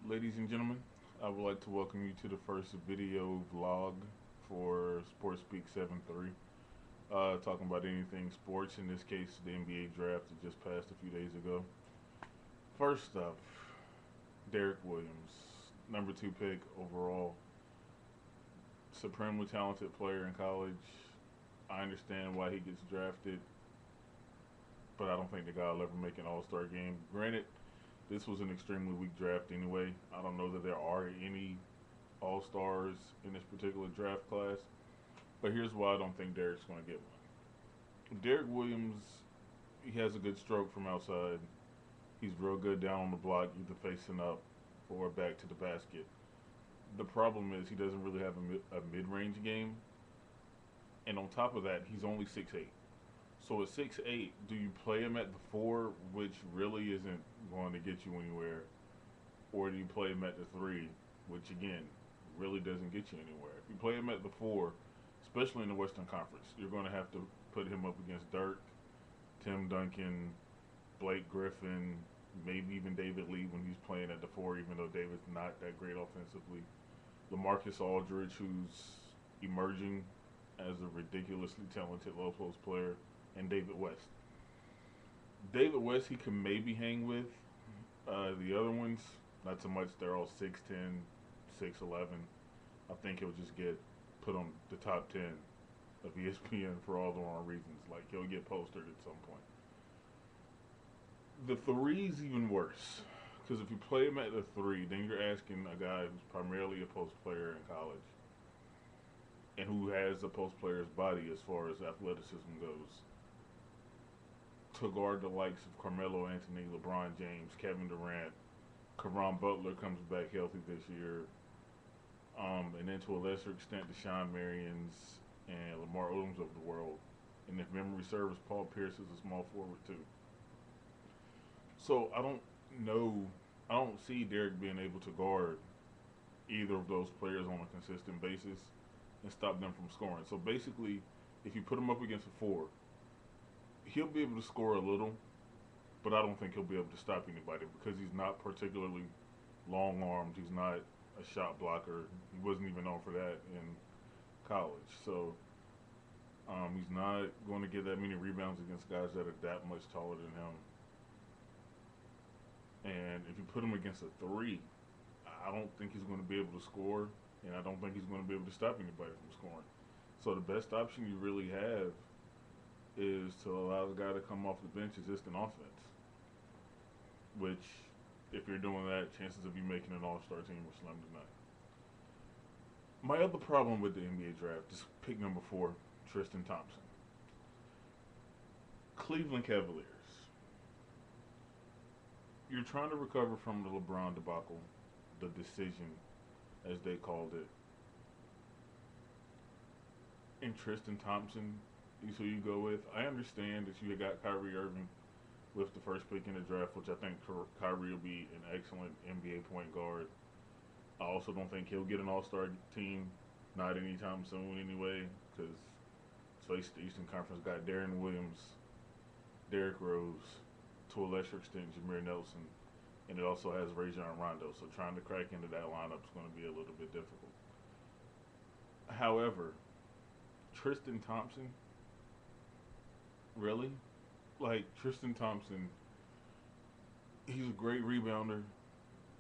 Ladies and gentlemen, I would like to welcome you to the first video vlog for Sports Speak 7-3. Talking about anything sports, in this case, the NBA draft that just passed a few days ago. First up, Derek Williams, number 2 pick overall, supremely talented player in college. I understand why he gets drafted, but I don't think the guy will ever make an all-star game. Granted, this was an extremely weak draft anyway. I don't know that there are any all stars in this particular draft class, but here's why I don't think Derek's going to get one. Derek Williams, he has a good stroke from outside. He's real good down on the block, either facing up or back to the basket. The problem is he doesn't really have a mid-range game, and on top of that, he's only 6'8". So at 6'8", do you play him at the 4, which really isn't going to get you anywhere, or do you play him at the 3, which again really doesn't get you anywhere? If you play him at the 4, especially in the Western Conference, you're going to have to put him up against Dirk, Tim Duncan, Blake Griffin, maybe even David Lee when he's playing at the 4, even though David's not that great offensively. LaMarcus Aldridge, who's emerging as a ridiculously talented low post player, and David West. David West, he can maybe hang with. The other ones, not so much. They're all 6'10", 6'11". I think he'll just get put on the top 10 of ESPN for all the wrong reasons. Like, he'll get postered at some point. The 3's even worse. Because if you play him at the 3, then you're asking a guy who's primarily a post player in college and who has a post player's body as far as athleticism goes to guard the likes of Carmelo Anthony, LeBron James, Kevin Durant. Caron Butler comes back healthy this year. And then to a lesser extent, Deshaun Marions and Lamar Odoms of the world. And if memory serves, Paul Pierce is a small forward too. So I don't know. I don't see Derek being able to guard either of those players on a consistent basis and stop them from scoring. So basically, if you put him up against a 4, he'll be able to score a little, but I don't think he'll be able to stop anybody because he's not particularly long armed. He's not a shot blocker. He wasn't even known for that in college. So he's not going to get that many rebounds against guys that are that much taller than him. And if you put him against a 3, I don't think he's going to be able to score, and I don't think he's going to be able to stop anybody from scoring. So the best option you really have is to allow the guy to come off the bench is just an offense. Which, if you're doing that, chances of you making an all-star team are slim to none. My other problem with the NBA draft is pick number 4, Tristan Thompson. Cleveland Cavaliers. You're trying to recover from the LeBron debacle, the decision, as they called it. And Tristan Thompson is who you go with. I understand that you got Kyrie Irving with the first pick in the draft, which I think Kyrie will be an excellent NBA point guard. I also don't think he'll get an all-star team, not anytime soon anyway, because let's face it, the Eastern Conference got Darren Williams, Derrick Rose, to a lesser extent Jameer Nelson, and it also has Rajon Rondo, so trying to crack into that lineup is going to be a little bit difficult. However, Tristan Thompson, really? Like, Tristan Thompson, he's a great rebounder.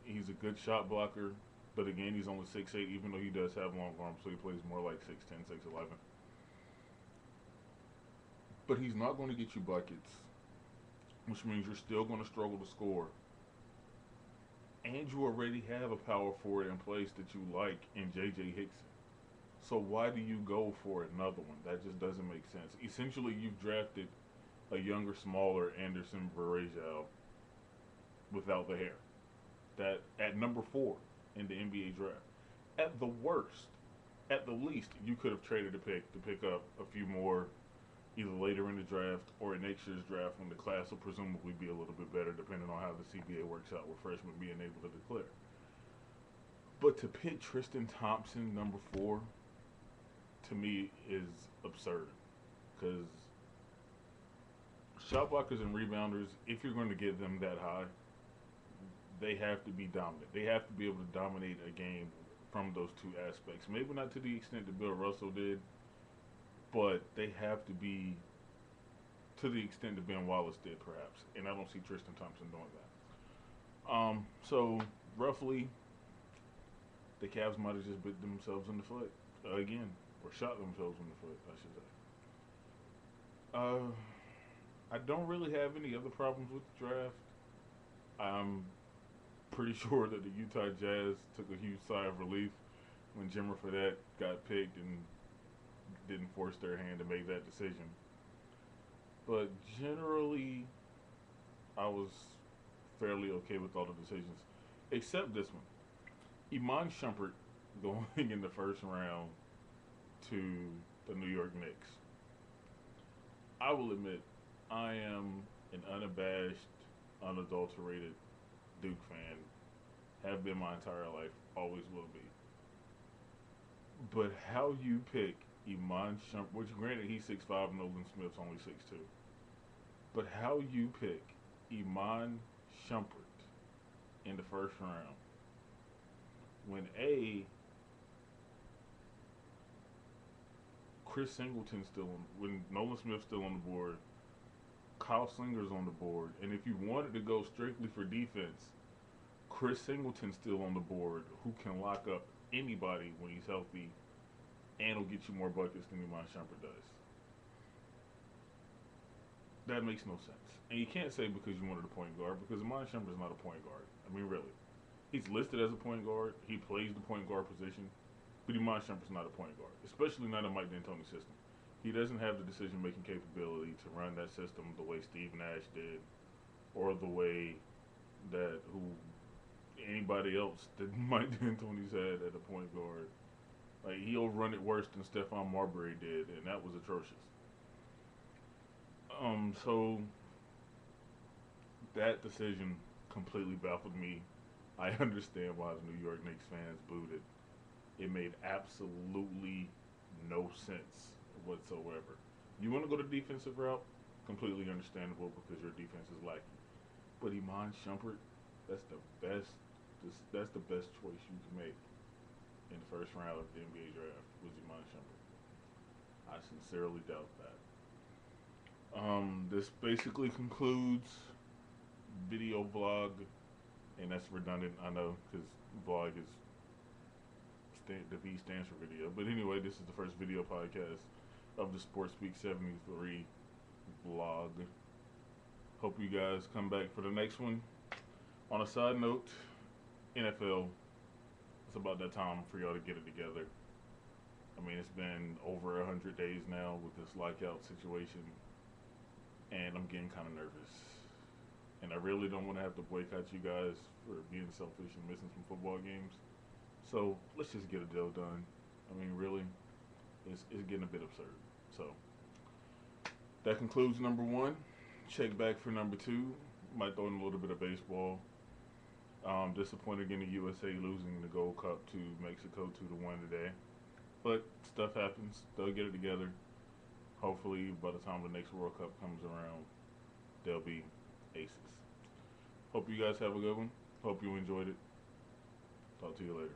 He's a good shot blocker. But again, he's only 6'8", even though he does have long arms, so he plays more like 6'10", 6'11". But he's not going to get you buckets, which means you're still going to struggle to score. And you already have a power forward in place that you like in J.J. Hickson. So why do you go for another one? That just doesn't make sense. Essentially, you've drafted a younger, smaller Anderson Varejao without the hair. That at number 4 in the NBA draft. At the worst, at the least, you could have traded a pick to pick up a few more either later in the draft or in next year's draft when the class will presumably be a little bit better depending on how the CBA works out with freshmen being able to declare. But to pick Tristan Thompson, number 4, to me is absurd because shot blockers and rebounders, if you're going to get them that high, they have to be dominant. They have to be able to dominate a game from those two aspects. Maybe not to the extent that Bill Russell did, but they have to be to the extent that Ben Wallace did, perhaps. And I don't see Tristan Thompson doing that. So roughly, the Cavs might have just bit themselves in the foot again, or shot themselves in the foot, I should say. I don't really have any other problems with the draft. I'm pretty sure that the Utah Jazz took a huge sigh of relief when Jimmer Fredette got picked and didn't force their hand to make that decision. But generally, I was fairly okay with all the decisions, except this one. Iman Shumpert going in the first round to the New York Knicks. I will admit, I am an unabashed, unadulterated Duke fan. Have been my entire life, always will be. But how you pick Iman Shumpert, which granted he's 6'5", Nolan Smith's only 6'2", but how you pick Iman Shumpert in the first round when Chris Singleton's still on, when Nolan Smith's still on the board, Kyle Slinger's on the board, and if you wanted to go strictly for defense, Chris Singleton's still on the board, who can lock up anybody when he's healthy and will get you more buckets than Iman Shumpert does. That makes no sense. And you can't say because you wanted a point guard, because Iman Shumpert's not a point guard. I mean, really. He's listed as a point guard. He plays the point guard position. But Iman Shumpert's not a point guard, especially not in Mike D'Antoni's system. He doesn't have the decision-making capability to run that system the way Steve Nash did, or the way that anybody else that Mike D'Antoni's had at a point guard. Like, he'll run it worse than Stephon Marbury did, and that was atrocious. So that decision completely baffled me. I understand why the New York Knicks fans booed it. It made absolutely no sense whatsoever. You want to go the defensive route? Completely understandable because your defense is lacking. But Iman Shumpert, that's the best. That's the best choice you can make in the first round of the NBA draft was Iman Shumpert. I sincerely doubt that. This basically concludes video vlog, and that's redundant, I know, because vlog is the V stands for video. But anyway, this is the first video podcast of the Sports Speak 73 vlog. Hope you guys come back for the next one. On a side note, NFL, it's about that time for y'all to get it together. I mean, it's been over 100 days now with this lockout situation, and I'm getting kind of nervous. And I really don't want to have to boycott you guys for being selfish and missing some football games. So let's just get a deal done. I mean, really, it's getting a bit absurd. So that concludes number one. Check back for number two. Might throw in a little bit of baseball. Disappointed in the USA losing the Gold Cup to Mexico 2-1 today. But stuff happens. They'll get it together. Hopefully, by the time the next World Cup comes around, they'll be aces. Hope you guys have a good one. Hope you enjoyed it. Talk to you later.